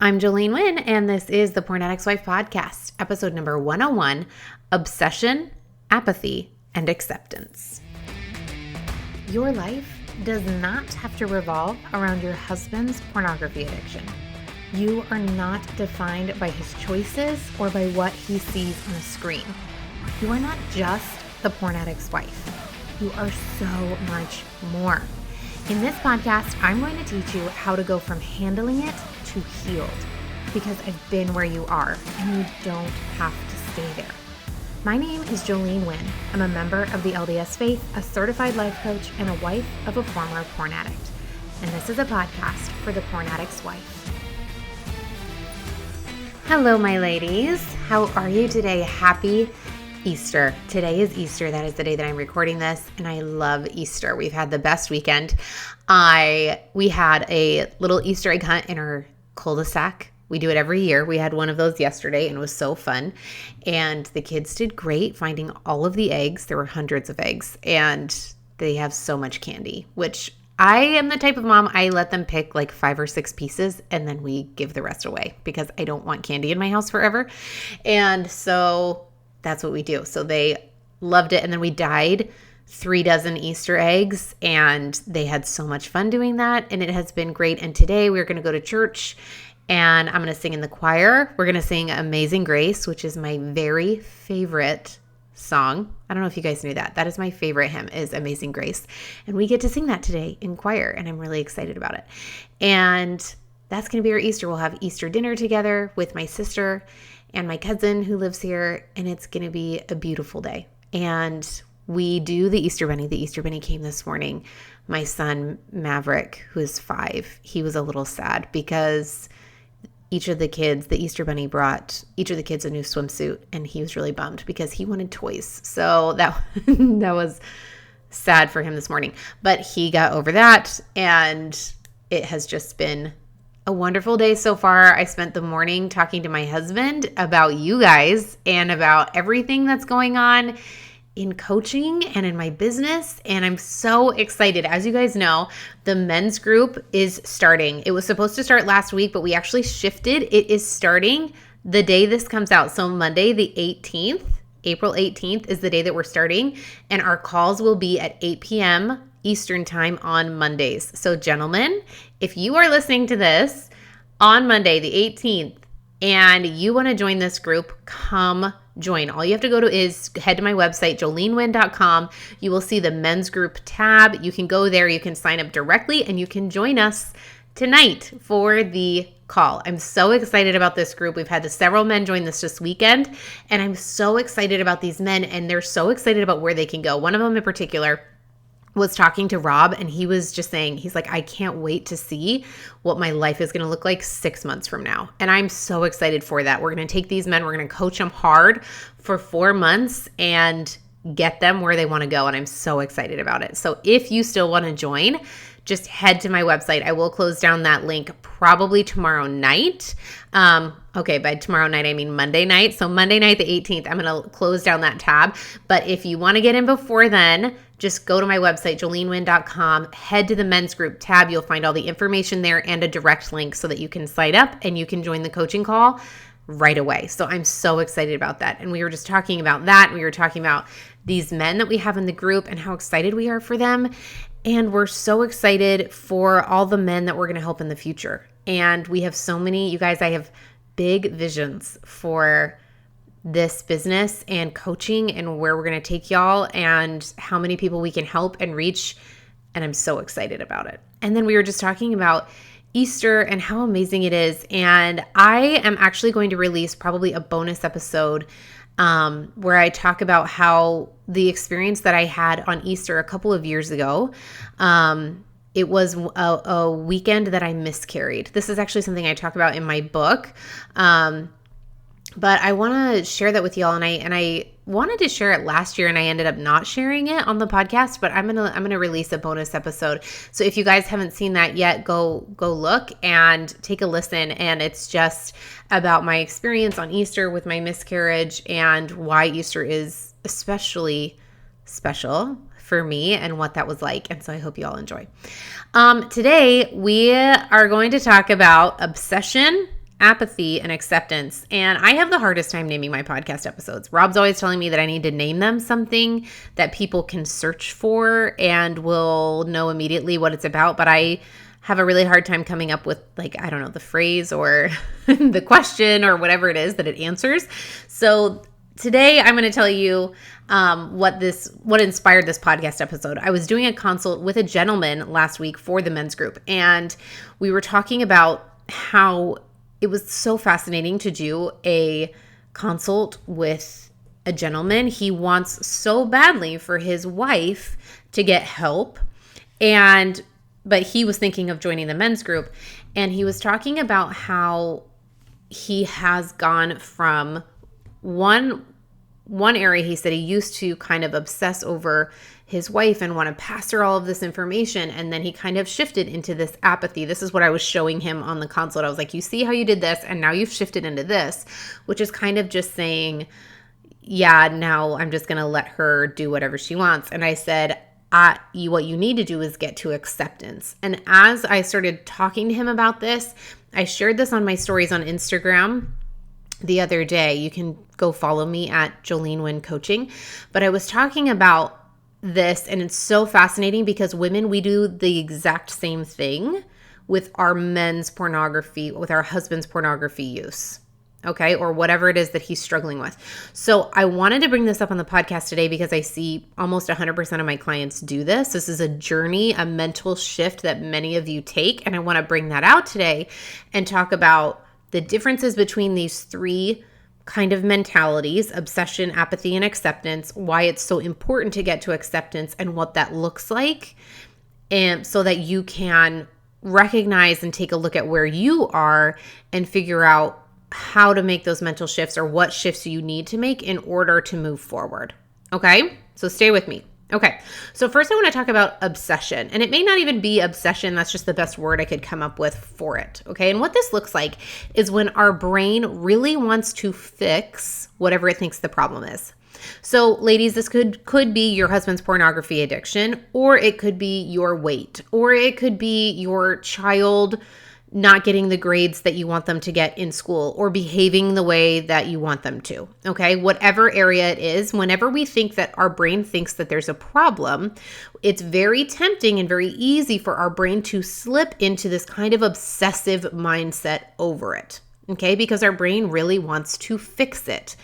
I'm Jolene Wynn, and this is the Porn Addict's Wife podcast, episode number 101, Obsession, Apathy, and Acceptance. Your life does not have to revolve around your husband's pornography addiction. You are not defined by his choices or by what he sees on a screen. You are not just the porn addict's wife. You are so much more. In this podcast, I'm going to teach you how to go from handling it to healed, because I've been where you are and you don't have to stay there. My name is Jolene Wynn. I'm a member of the LDS faith, a certified life coach, and a wife of a former porn addict. And this is a podcast for the porn addict's wife. Hello, my ladies. How are you today? Happy Easter. Today is Easter. That is the day that I'm recording this, and I love Easter. We've had the best weekend. We had a little Easter egg hunt in our cul-de-sac. We do it every year. We had one of those yesterday, and it was so fun. And the kids did great finding all of the eggs. There were hundreds of eggs, and they have so much candy, which I am the type of mom, I let them pick like 5 or 6 pieces, and then we give the rest away because I don't want candy in my house forever. And so that's what we do. So they loved it. And then we dyed 3 dozen Easter eggs, and they had so much fun doing that. And it has been great. And today we're going to go to church, and I'm going to sing in the choir. We're going to sing Amazing Grace, which is my very favorite song. I don't know if you guys knew that. That is my favorite hymn, is Amazing Grace. And we get to sing that today in choir, and I'm really excited about it. And that's going to be our Easter. We'll have Easter dinner together with my sister and my cousin who lives here, and it's going to be a beautiful day. And we do the Easter Bunny. The Easter Bunny came this morning. My son, Maverick, who is 5, he was a little sad because each of the kids, the Easter Bunny brought each of the kids a new swimsuit, and he was really bummed because he wanted toys. So that was sad for him this morning. But he got over that, and it has just been a wonderful day so far. I spent the morning talking to my husband about you guys and about everything that's going on in coaching and in my business, and I'm so excited. As you guys know, the men's group is starting. It was supposed to start last week, but we actually shifted. It is starting the day this comes out. So Monday, the 18th, April 18th is the day that we're starting, and our calls will be at 8 p.m. Eastern time on Mondays. So gentlemen, if you are listening to this on Monday, the 18th, and you want to join this group, come join. All you have to go to is head to my website, jolenewynn.com. You will see the men's group tab. You can go there. You can sign up directly, and you can join us tonight for the call. I'm so excited about this group. We've had several men join this weekend, and I'm so excited about these men, and they're so excited about where they can go. One of them in particular was talking to Rob, and he was just saying, he's like, I can't wait to see what my life is going to look like 6 months from now. And I'm so excited for that. We're going to take these men, we're going to coach them hard for 4 months and get them where they want to go. And I'm so excited about it. So if you still want to join, just head to my website. I will close down that link probably tomorrow night. Okay, by tomorrow night, I mean Monday night. So Monday night, the 18th, I'm going to close down that tab. But if you want to get in before then, just go to my website, jolenewynn.com, head to the men's group tab. You'll find all the information there and a direct link so that you can sign up and you can join the coaching call right away. So I'm so excited about that. And we were just talking about that. We were talking about these men that we have in the group and how excited we are for them. And we're so excited for all the men that we're going to help in the future. And we have so many, you guys, I have big visions for this business and coaching and where we're going to take y'all and how many people we can help and reach. And I'm so excited about it. And then we were just talking about Easter and how amazing it is. And I am actually going to release probably a bonus episode where I talk about how the experience that I had on Easter a couple of years ago, it was a weekend that I miscarried. This is actually something I talk about in my book. But I want to share that with y'all, and I wanted to share it last year, and I ended up not sharing it on the podcast. But I'm gonna release a bonus episode. So if you guys haven't seen that yet, go look and take a listen. And it's just about my experience on Easter with my miscarriage and why Easter is especially special for me and what that was like. And so I hope you all enjoy. Today we are going to talk about obsession, Apathy and Acceptance. And I have the hardest time naming my podcast episodes. Rob's always telling me that I need to name them something that people can search for and will know immediately what it's about. But I have a really hard time coming up with, like, I don't know, the phrase or the question or whatever it is that it answers. So today I'm going to tell you what inspired this podcast episode. I was doing a consult with a gentleman last week for the men's group, and we were talking about how it was so fascinating to do a consult with a gentleman. He wants so badly for his wife to get help, but he was thinking of joining the men's group, and he was talking about how he has gone from one area. He said he used to kind of obsess over his wife and want to pass her all of this information. And then he kind of shifted into this apathy. This is what I was showing him on the consult. I was like, you see how you did this, and now you've shifted into this, which is kind of just saying, yeah, now I'm just going to let her do whatever she wants. And I said, what you need to do is get to acceptance. And as I started talking to him about this, I shared this on my stories on Instagram the other day. You can go follow me at Jolene Wynn Coaching. But I was talking about this, and it's so fascinating because women, we do the exact same thing with our men's pornography, with our husband's pornography use, okay, or whatever it is that he's struggling with. So I wanted to bring this up on the podcast today because I see almost 100% of my clients do this. This is a journey, a mental shift that many of you take, and I want to bring that out today and talk about the differences between these three kind of mentalities: obsession, apathy, and acceptance, why it's so important to get to acceptance and what that looks like, and so that you can recognize and take a look at where you are and figure out how to make those mental shifts or what shifts you need to make in order to move forward. Okay? So stay with me. Okay, so first I want to talk about obsession, and it may not even be obsession. That's just the best word I could come up with for it, okay? And what this looks like is when our brain really wants to fix whatever it thinks the problem is. So ladies, this could be your husband's pornography addiction, or it could be your weight, or it could be your child not getting the grades that you want them to get in school, or behaving the way that you want them to, okay? Whatever area it is, whenever we think that our brain thinks that there's a problem, it's very tempting and very easy for our brain to slip into this kind of obsessive mindset over it, okay? Because our brain really wants to fix it.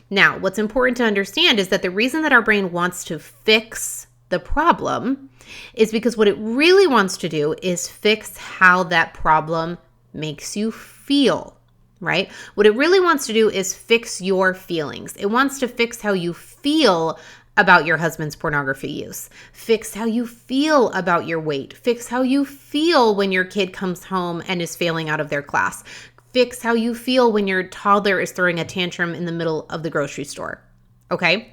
Now, what's important to understand is that the reason that our brain wants to fix the problem is because what it really wants to do is fix how that problem makes you feel, right? What it really wants to do is fix your feelings. It wants to fix how you feel about your husband's pornography use, fix how you feel about your weight, fix how you feel when your kid comes home and is failing out of their class, fix how you feel when your toddler is throwing a tantrum in the middle of the grocery store, okay?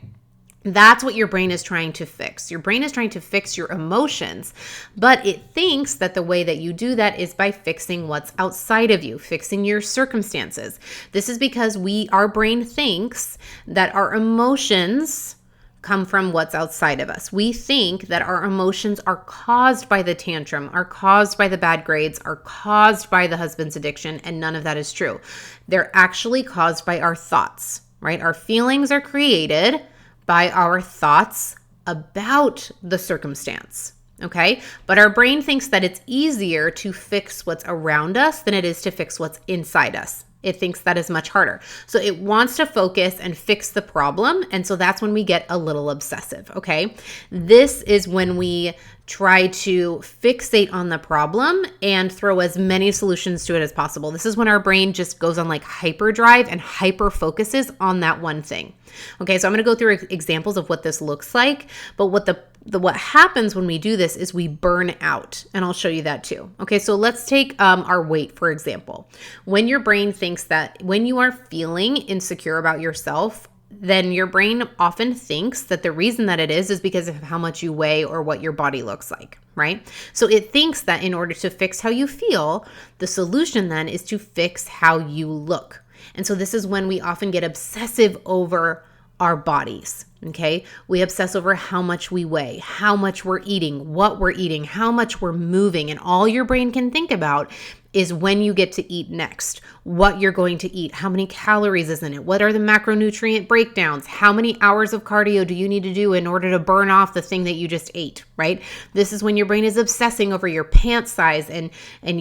That's what your brain is trying to fix. Your brain is trying to fix your emotions, but it thinks that the way that you do that is by fixing what's outside of you, fixing your circumstances. This is because our brain thinks that our emotions come from what's outside of us. We think that our emotions are caused by the tantrum, are caused by the bad grades, are caused by the husband's addiction, and none of that is true. They're actually caused by our thoughts, right? Our feelings are created by our thoughts about the circumstance, okay? But our brain thinks that it's easier to fix what's around us than it is to fix what's inside us. It thinks that is much harder. So it wants to focus and fix the problem, and so that's when we get a little obsessive, okay? This is when we try to fixate on the problem and throw as many solutions to it as possible. This is when our brain just goes on like hyperdrive and hyper focuses on that one thing. Okay, so I'm going to go through examples of what this looks like, but what happens when we do this is we burn out, and I'll show you that too. Okay, so let's take our weight, for example. When your brain thinks that when you are feeling insecure about yourself, then your brain often thinks that the reason that it is because of how much you weigh or what your body looks like, right? So it thinks that in order to fix how you feel, the solution then is to fix how you look. And so this is when we often get obsessive over our bodies. Okay. We obsess over how much we weigh, how much we're eating, how much we're moving. And all your brain can think about is when you get to eat next, what you're going to eat, how many calories is in it, what are the macronutrient breakdowns, how many hours of cardio do you need to do in order to burn off the thing that you just ate, right? This is when your brain is obsessing over your pant size and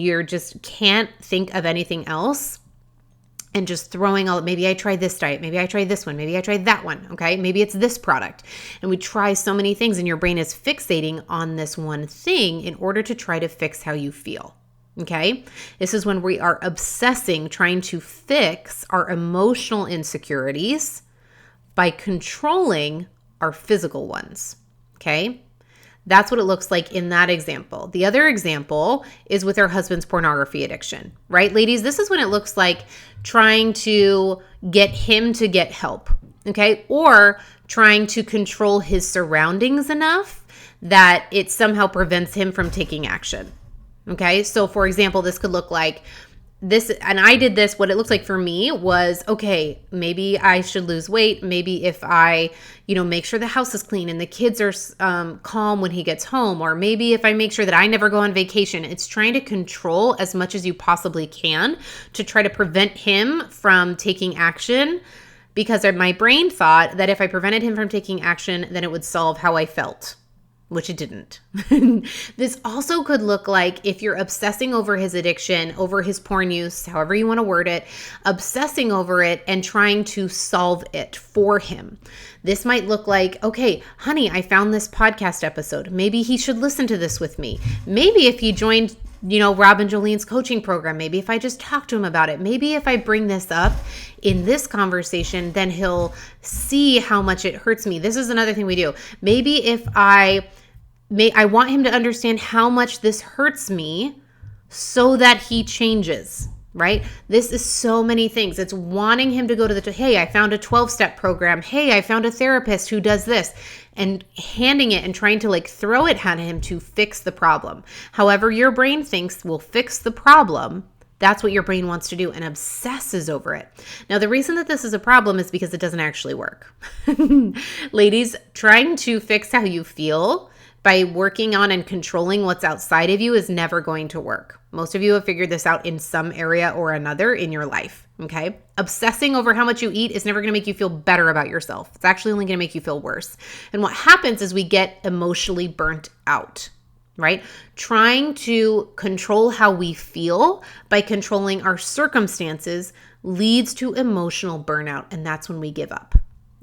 you're just can't think of anything else. And just throwing all, maybe I try this diet, maybe I try this one, maybe I try that one, okay? Maybe it's this product. And we try so many things and your brain is fixating on this one thing in order to try to fix how you feel, okay? This is when we are obsessing, trying to fix our emotional insecurities by controlling our physical ones, okay? That's what it looks like in that example. The other example is with our husband's pornography addiction, right? Ladies, this is when it looks like trying to get him to get help, okay? Or trying to control his surroundings enough that it somehow prevents him from taking action, okay? So for example, this could look like this, and I did this, what it looks like for me was, okay, maybe I should lose weight. Maybe if I, make sure the house is clean and the kids are calm when he gets home, or maybe if I make sure that I never go on vacation. It's trying to control as much as you possibly can to try to prevent him from taking action, because my brain thought that if I prevented him from taking action, then it would solve how I felt, which it didn't. This also could look like if you're obsessing over his addiction, over his porn use, however you want to word it, obsessing over it and trying to solve it for him. This might look like, okay, honey, I found this podcast episode. Maybe he should listen to this with me. Maybe if he joined Rob and Jolene's coaching program, maybe if I just talk to him about it, maybe if I bring this up in this conversation, then he'll see how much it hurts me. This is another thing we do. Maybe if I want him to understand how much this hurts me so that he changes, right? This is so many things. It's wanting him to go to hey, I found a 12-step program. Hey, I found a therapist who does this, and handing it and trying to throw it at him to fix the problem. However your brain thinks will fix the problem, that's what your brain wants to do and obsesses over it. Now, the reason that this is a problem is because it doesn't actually work. Ladies, trying to fix how you feel by working on and controlling what's outside of you is never going to work. Most of you have figured this out in some area or another in your life, okay? Obsessing over how much you eat is never going to make you feel better about yourself. It's actually only going to make you feel worse. And what happens is we get emotionally burnt out, right? Trying to control how we feel by controlling our circumstances leads to emotional burnout, and that's when we give up.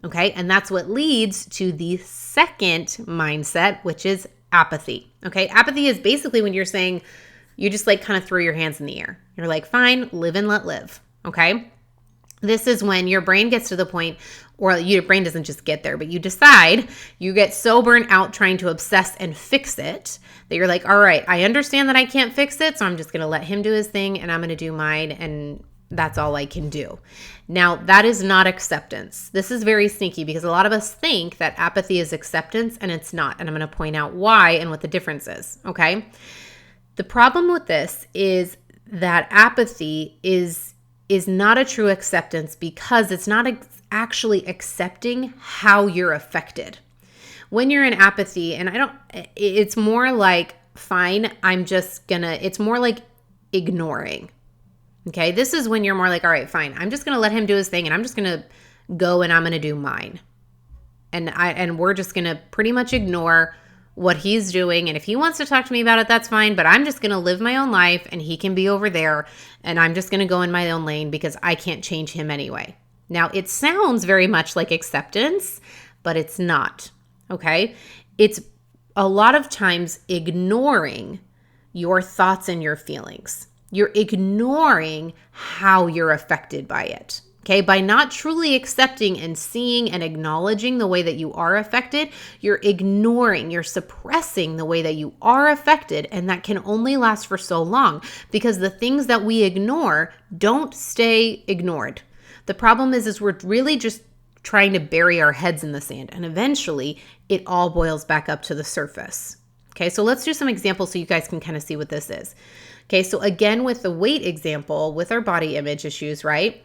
Okay, and that's what leads to the second mindset, which is apathy. Okay, apathy is basically when you're saying, you just kind of throw your hands in the air. You're like, fine, live and let live. Okay, this is when your brain gets to the point, or your brain doesn't just get there, but you decide, you get so burnt out trying to obsess and fix it that you're like, all right, I understand that I can't fix it, so I'm just going to let him do his thing and I'm going to do mine, and that's all I can do. Now, that is not acceptance. This is very sneaky because a lot of us think that apathy is acceptance, and it's not. And I'm going to point out why and what the difference is, okay? The problem with this is that apathy is not a true acceptance because it's not actually accepting how you're affected. When you're in apathy, and it's more like, fine, it's more like ignoring. Okay, this is when you're more like, all right, fine, I'm just going to let him do his thing and I'm just going to go and I'm going to do mine. And we're just going to pretty much ignore what he's doing. And if he wants to talk to me about it, that's fine, but I'm just going to live my own life and he can be over there and I'm just going to go in my own lane because I can't change him anyway. Now, it sounds very much like acceptance, but it's not, okay? It's a lot of times ignoring your thoughts and your feelings. You're ignoring how you're affected by it, okay? By not truly accepting and seeing and acknowledging the way that you are affected, you're suppressing the way that you are affected, and that can only last for so long because the things that we ignore don't stay ignored. The problem is we're really just trying to bury our heads in the sand, and eventually it all boils back up to the surface. Okay, so let's do some examples so you guys can kind of see what this is. Okay, so again, with the weight example, with our body image issues, right?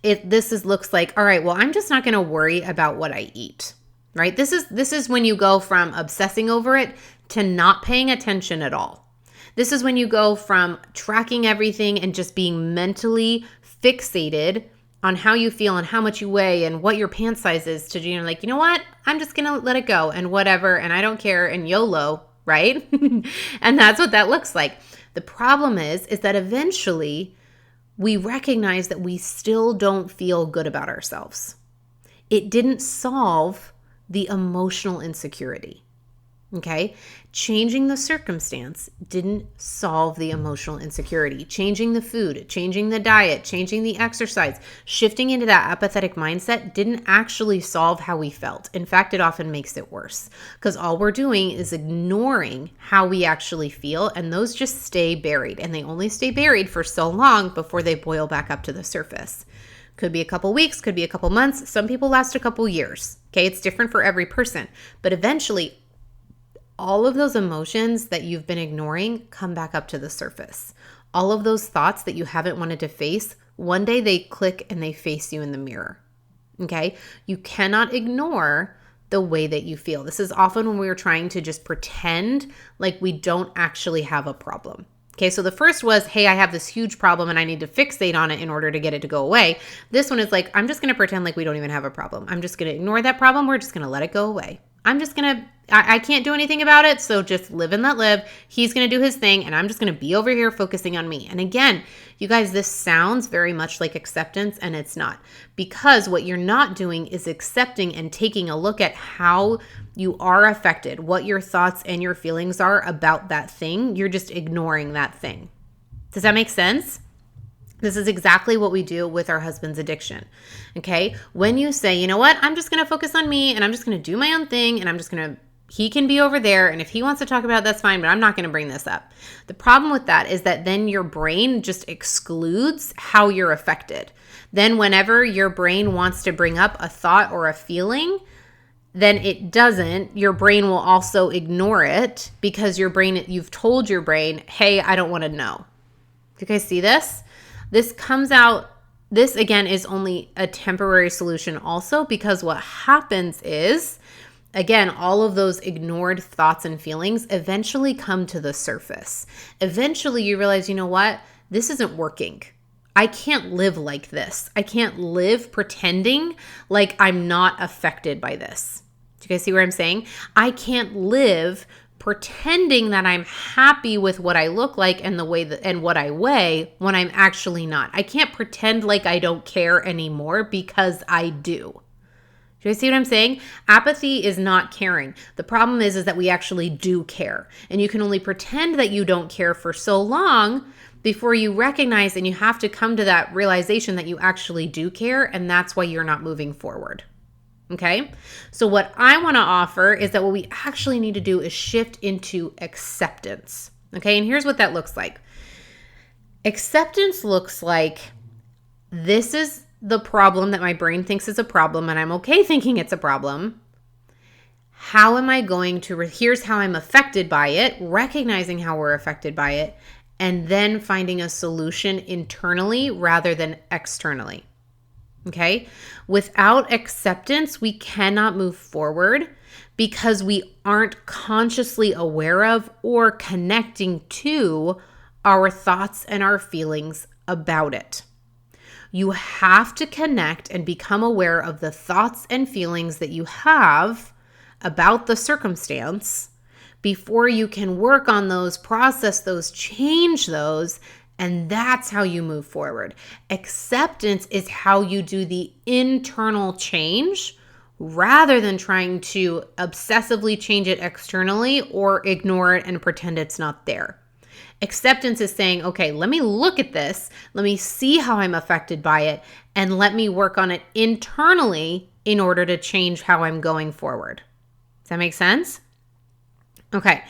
Looks like, all right, well, I'm just not going to worry about what I eat, right? This is when you go from obsessing over it to not paying attention at all. This is when you go from tracking everything and just being mentally fixated on how you feel and how much you weigh and what your pant size is to, like, you know what? I'm just going to let it go and whatever, and I don't care, and YOLO, right? And that's what that looks like. The problem is that eventually we recognize that we still don't feel good about ourselves. It didn't solve the emotional insecurity. Okay? Changing the circumstance didn't solve the emotional insecurity. Changing the food, changing the diet, changing the exercise, shifting into that apathetic mindset didn't actually solve how we felt. In fact, it often makes it worse because all we're doing is ignoring how we actually feel, and those just stay buried, and they only stay buried for so long before they boil back up to the surface. Could be a couple weeks, could be a couple months. Some people last a couple years. Okay, it's different for every person, but eventually all of those emotions that you've been ignoring come back up to the surface. All of those thoughts that you haven't wanted to face, one day they click and they face you in the mirror. Okay? You cannot ignore the way that you feel. This is often when we're trying to just pretend like we don't actually have a problem. Okay, so the first was, hey, I have this huge problem and I need to fixate on it in order to get it to go away. This one is like, I'm just going to pretend like we don't even have a problem. I'm just going to ignore that problem. We're just going to let it go away. I can't do anything about it, so just live and let live. He's going to do his thing, and I'm just going to be over here focusing on me. And again, you guys, this sounds very much like acceptance, and it's not. Because what you're not doing is accepting and taking a look at how you are affected, what your thoughts and your feelings are about that thing. You're just ignoring that thing. Does that make sense? This is exactly what we do with our husband's addiction, okay? When you say, you know what, I'm just going to focus on me and I'm just going to do my own thing and he can be over there, and if he wants to talk about it, that's fine, but I'm not going to bring this up. The problem with that is that then your brain just excludes how you're affected. Then whenever your brain wants to bring up a thought or a feeling, then it doesn't. Your brain will also ignore it because you've told your brain, hey, I don't want to know. Do you guys see this? This again is only a temporary solution also, because what happens is, again, all of those ignored thoughts and feelings eventually come to the surface. Eventually you realize, you know what? This isn't working. I can't live like this. I can't live pretending like I'm not affected by this. Do you guys see what I'm saying? I can't live pretending that I'm happy with what I look like and and what I weigh when I'm actually not. I can't pretend like I don't care anymore because I do. Do you see what I'm saying? Apathy is not caring. The problem is that we actually do care. And you can only pretend that you don't care for so long before you recognize, and you have to come to that realization that you actually do care, and that's why you're not moving forward. Okay? So what I want to offer is that what we actually need to do is shift into acceptance. Okay? And here's what that looks like. Acceptance looks like, this is the problem that my brain thinks is a problem, and I'm okay thinking it's a problem. How am I going to, here's how I'm affected by it, recognizing how we're affected by it, and then finding a solution internally rather than externally. Okay? Without acceptance, we cannot move forward because we aren't consciously aware of or connecting to our thoughts and our feelings about it. You have to connect and become aware of the thoughts and feelings that you have about the circumstance before you can work on those, process those, change those, and that's how you move forward. Acceptance is how you do the internal change rather than trying to obsessively change it externally or ignore it and pretend it's not there. Acceptance is saying, okay, let me look at this, let me see how I'm affected by it, and let me work on it internally in order to change how I'm going forward. Does that make sense? Okay.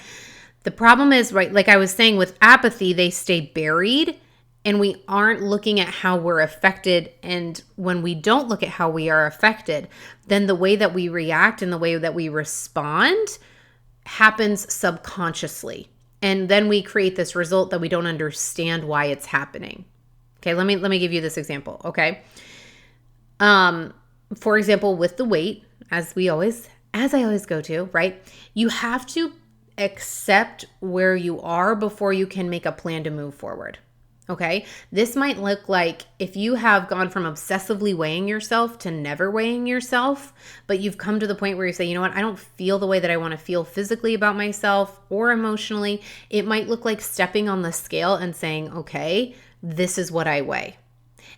The problem is, right, like I was saying with apathy, they stay buried and we aren't looking at how we're affected. And when we don't look at how we are affected, then the way that we react and the way that we respond happens subconsciously. And then we create this result that we don't understand why it's happening. Okay, let me give you this example, okay? For example, with the weight, as I always go to, right? You have to accept where you are before you can make a plan to move forward. Okay. This might look like if you have gone from obsessively weighing yourself to never weighing yourself, but you've come to the point where you say, you know what, I don't feel the way that I want to feel physically about myself or emotionally. It might look like stepping on the scale and saying, okay, this is what I weigh.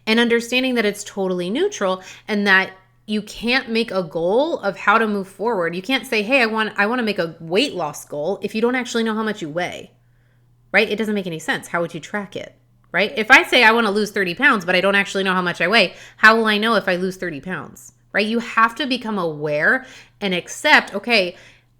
And understanding that it's totally neutral and that you can't make a goal of how to move forward. You can't say, hey, I want to make a weight loss goal if you don't actually know how much you weigh, right? It doesn't make any sense. How would you track it, right? If I say I want to lose 30 pounds, but I don't actually know how much I weigh, how will I know if I lose 30 pounds, right? You have to become aware and accept, okay,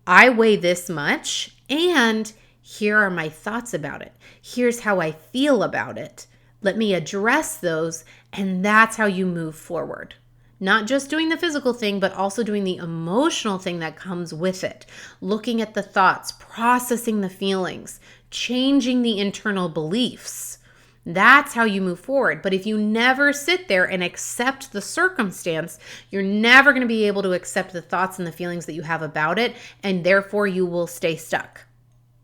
I weigh this much and here are my thoughts about it. Here's how I feel about it. Let me address those, and that's how you move forward. Not just doing the physical thing, but also doing the emotional thing that comes with it. Looking at the thoughts, processing the feelings, changing the internal beliefs. That's how you move forward. But if you never sit there and accept the circumstance, you're never going to be able to accept the thoughts and the feelings that you have about it, and therefore you will stay stuck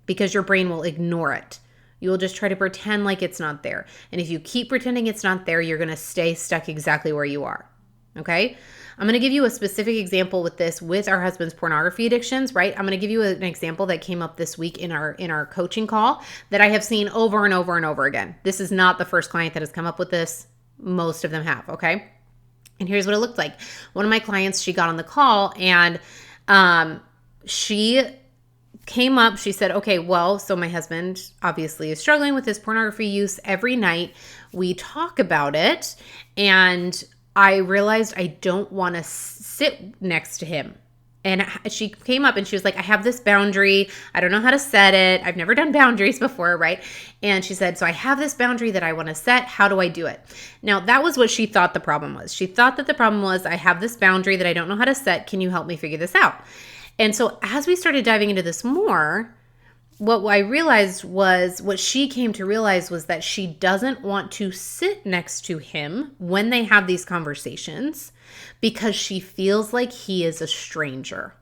because your brain will ignore it. You will just try to pretend like it's not there. And if you keep pretending it's not there, you're going to stay stuck exactly where you are. Okay? I'm going to give you a specific example with this, with our husband's pornography addictions, right? I'm going to give you an example that came up this week in our coaching call that I have seen over and over and over again. This is not the first client that has come up with this. Most of them have, okay? And here's what it looked like. One of my clients, she got on the call and she came up, she said, okay, well, so my husband obviously is struggling with his pornography use. Every night we talk about it and I realized I don't want to sit next to him. And she came up and she was like, I have this boundary. I don't know how to set it. I've never done boundaries before, right? And she said, so I have this boundary that I want to set. How do I do it? Now, that was what she thought the problem was. She thought that the problem was, I have this boundary that I don't know how to set. Can you help me figure this out? And so as we started diving into this more, what I realized was, what she came to realize was that she doesn't want to sit next to him when they have these conversations because she feels like he is a stranger.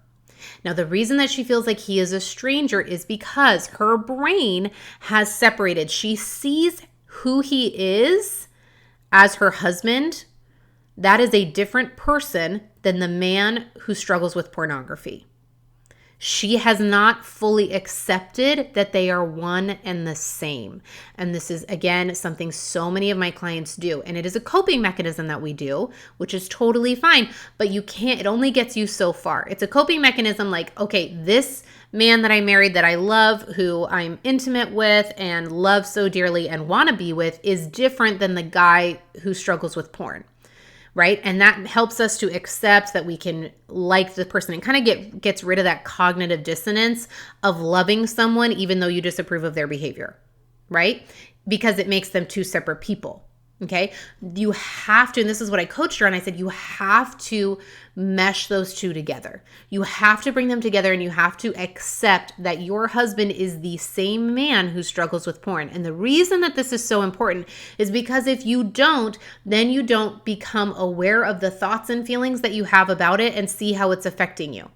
Now, the reason that she feels like he is a stranger is because her brain has separated. She sees who he is as her husband. That is a different person than the man who struggles with pornography. She has not fully accepted that they are one and the same. And this is, again, something so many of my clients do. And it is a coping mechanism that we do, which is totally fine. But you can't, it only gets you so far. It's a coping mechanism like, okay, this man that I married that I love, who I'm intimate with and love so dearly and want to be with, is different than the guy who struggles with porn. Right? And that helps us to accept that we can like the person and kind of gets rid of that cognitive dissonance of loving someone even though you disapprove of their behavior, right? Because it makes them two separate people. Okay. You have to, and this is what I coached her on. I said, you have to mesh those two together. You have to bring them together and you have to accept that your husband is the same man who struggles with porn. And the reason that this is so important is because if you don't, then you don't become aware of the thoughts and feelings that you have about it and see how it's affecting you.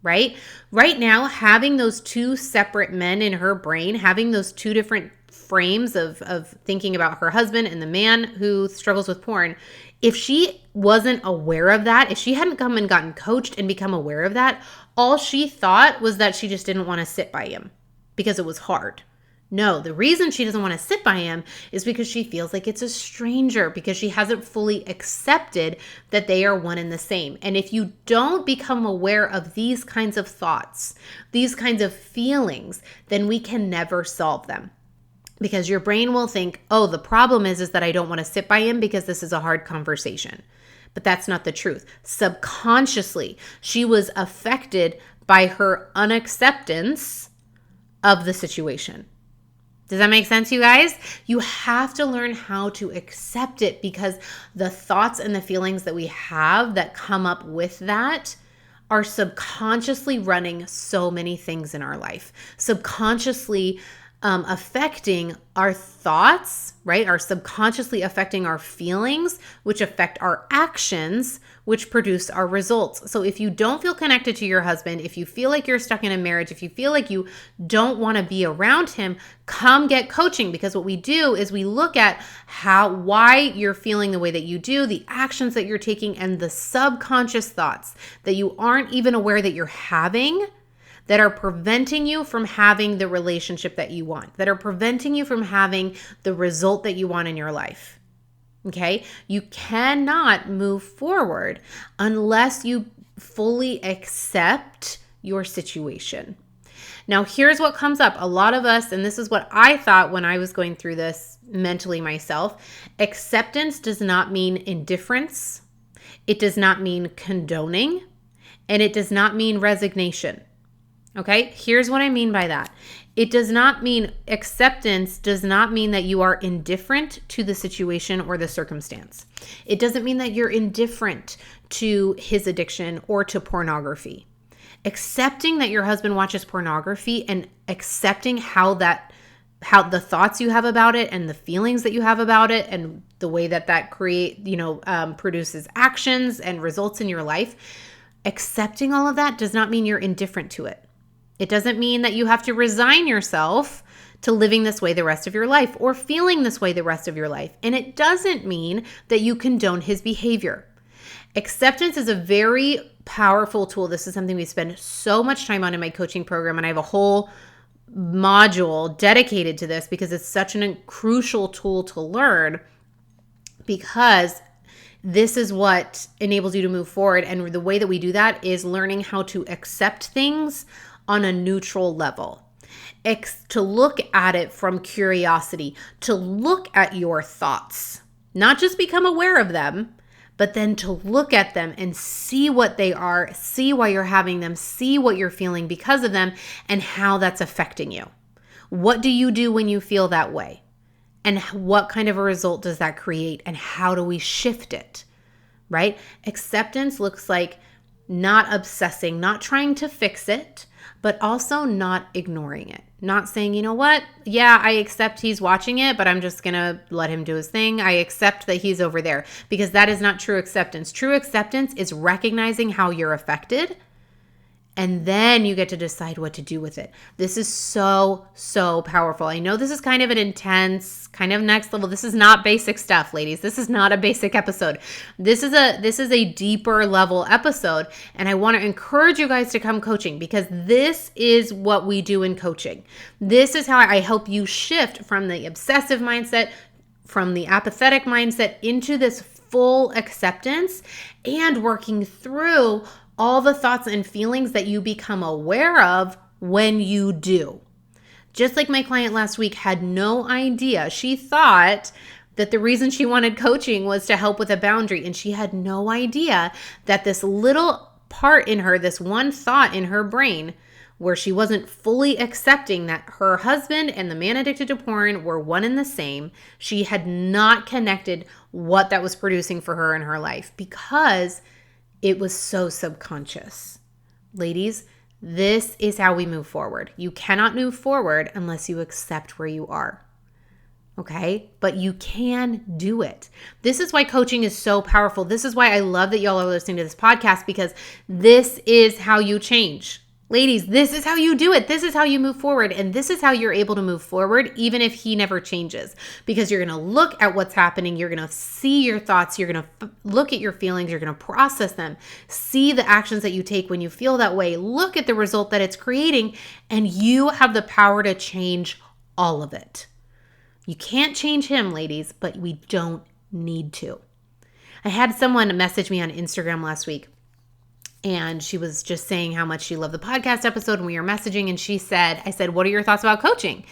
Right? Right now, having those two separate men in her brain, having those two different frames of thinking about her husband and the man who struggles with porn, if she wasn't aware of that, if she hadn't come and gotten coached and become aware of that, all she thought was that she just didn't want to sit by him because it was hard. No, the reason she doesn't want to sit by him is because she feels like it's a stranger, because she hasn't fully accepted that they are one and the same. And if you don't become aware of these kinds of thoughts, these kinds of feelings, then we can never solve them. Because your brain will think, oh, the problem is that I don't want to sit by him because this is a hard conversation. But that's not the truth. Subconsciously, she was affected by her unacceptance of the situation. Does that make sense, you guys? You have to learn how to accept it because the thoughts and the feelings that we have that come up with that are subconsciously running so many things in our life. Subconsciously affecting our thoughts, right? Are subconsciously affecting our feelings, which affect our actions, which produce our results. So if you don't feel connected to your husband, if you feel like you're stuck in a marriage, if you feel like you don't want to be around him, come get coaching, because what we do is we look at why you're feeling the way that you do, the actions that you're taking, and the subconscious thoughts that you aren't even aware that you're having, that are preventing you from having the relationship that you want, that are preventing you from having the result that you want in your life. Okay? You cannot move forward unless you fully accept your situation. Now, here's what comes up. A lot of us, and this is what I thought when I was going through this mentally myself, acceptance does not mean indifference. It does not mean condoning, and it does not mean resignation. Okay, here's what I mean by that. It does not mean acceptance does not mean that you are indifferent to the situation or the circumstance. It doesn't mean that you're indifferent to his addiction or to pornography. Accepting that your husband watches pornography and accepting how the thoughts you have about it and the feelings that you have about it and the way that produces actions and results in your life, accepting all of that does not mean you're indifferent to it. It doesn't mean that you have to resign yourself to living this way the rest of your life or feeling this way the rest of your life. And it doesn't mean that you condone his behavior. Acceptance is a very powerful tool. This is something we spend so much time on in my coaching program, and I have a whole module dedicated to this because it's such a crucial tool to learn, because this is what enables you to move forward. And the way that we do that is learning how to accept things on a neutral level, to look at it from curiosity, to look at your thoughts, not just become aware of them, but then to look at them and see what they are, see why you're having them, see what you're feeling because of them, and how that's affecting you. What do you do when you feel that way? And what kind of a result does that create? And how do we shift it, right? Acceptance looks like not obsessing, not trying to fix it, but also not ignoring it. Not saying, you know what? Yeah, I accept he's watching it, but I'm just going to let him do his thing. I accept that he's over there, because that is not true acceptance. True acceptance is recognizing how you're affected, and then you get to decide what to do with it. This is so, so powerful. I know this is kind of an intense, kind of next level. This is not basic stuff, ladies. This is not a basic episode. This is a deeper level episode. And I want to encourage you guys to come coaching, because this is what we do in coaching. This is how I help you shift from the obsessive mindset, from the apathetic mindset, into this full acceptance and working through all the thoughts and feelings that you become aware of when you do. Just like my client last week had no idea. She thought that the reason she wanted coaching was to help with a boundary, and she had no idea that this little part in her, this one thought in her brain, where she wasn't fully accepting that her husband and the man addicted to porn were one and the same, she had not connected what that was producing for her in her life, because it was so subconscious. Ladies, this is how we move forward. You cannot move forward unless you accept where you are. Okay? But you can do it. This is why coaching is so powerful. This is why I love that y'all are listening to this podcast, because this is how you change. Ladies, this is how you do it. This is how you move forward. And this is how you're able to move forward even if he never changes. Because you're going to look at what's happening. You're going to see your thoughts. You're going to look at your feelings. You're going to process them. See the actions that you take when you feel that way. Look at the result that it's creating. And you have the power to change all of it. You can't change him, ladies, but we don't need to. I had someone message me on Instagram last week. And she was just saying how much she loved the podcast episode, and we were messaging, and I said, what are your thoughts about coaching?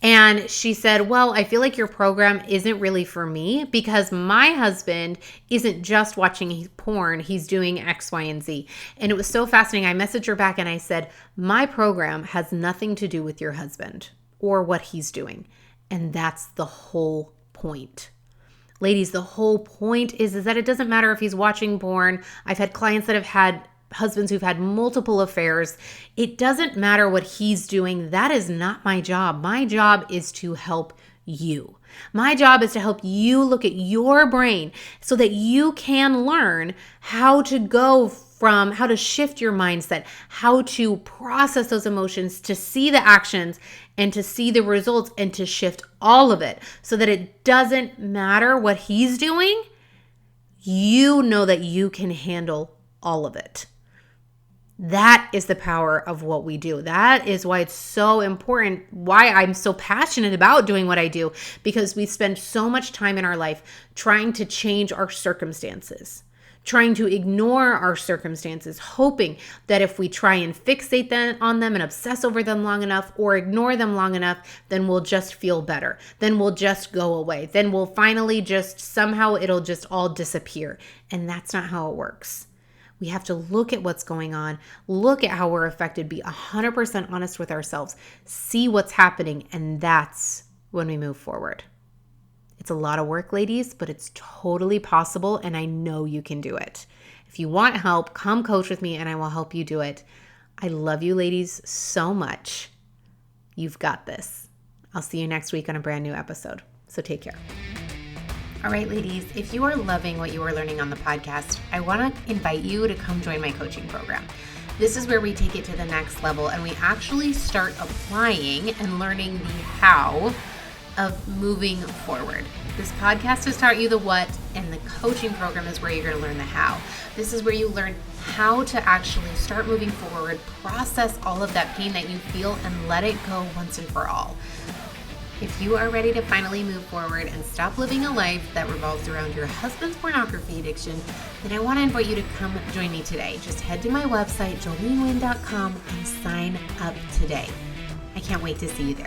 And she said, well, I feel like your program isn't really for me, because my husband isn't just watching porn, he's doing X, Y, and Z. And it was so fascinating. I messaged her back and I said, my program has nothing to do with your husband or what he's doing. And that's the whole point. Ladies, the whole point is that it doesn't matter if he's watching porn. I've had clients that have had husbands who've had multiple affairs. It doesn't matter what he's doing. That is not my job. My job is to help you. My job is to help you look at your brain so that you can learn how to shift your mindset, how to process those emotions, to see the actions and to see the results and to shift all of it so that it doesn't matter what he's doing. You know that you can handle all of it. That is the power of what we do. That is why it's so important, why I'm so passionate about doing what I do, because we spend so much time in our life trying to change our circumstances, trying to ignore our circumstances, hoping that if we try and fixate on them and obsess over them long enough or ignore them long enough, then we'll just feel better. Then we'll just go away. Then we'll finally it'll just all disappear. And that's not how it works. We have to look at what's going on, look at how we're affected, be 100% honest with ourselves, see what's happening, and that's when we move forward. It's a lot of work, ladies, but it's totally possible, and I know you can do it. If you want help, come coach with me, and I will help you do it. I love you, ladies, so much. You've got this. I'll see you next week on a brand new episode, so take care. All right, ladies, if you are loving what you are learning on the podcast, I want to invite you to come join my coaching program. This is where we take it to the next level and we actually start applying and learning the how of moving forward. This podcast has taught you the what, and the coaching program is where you're going to learn the how. This is where you learn how to actually start moving forward, process all of that pain that you feel, and let it go once and for all. If you are ready to finally move forward and stop living a life that revolves around your husband's pornography addiction, then I want to invite you to come join me today. Just head to my website, joleneWynn.com, and sign up today. I can't wait to see you there.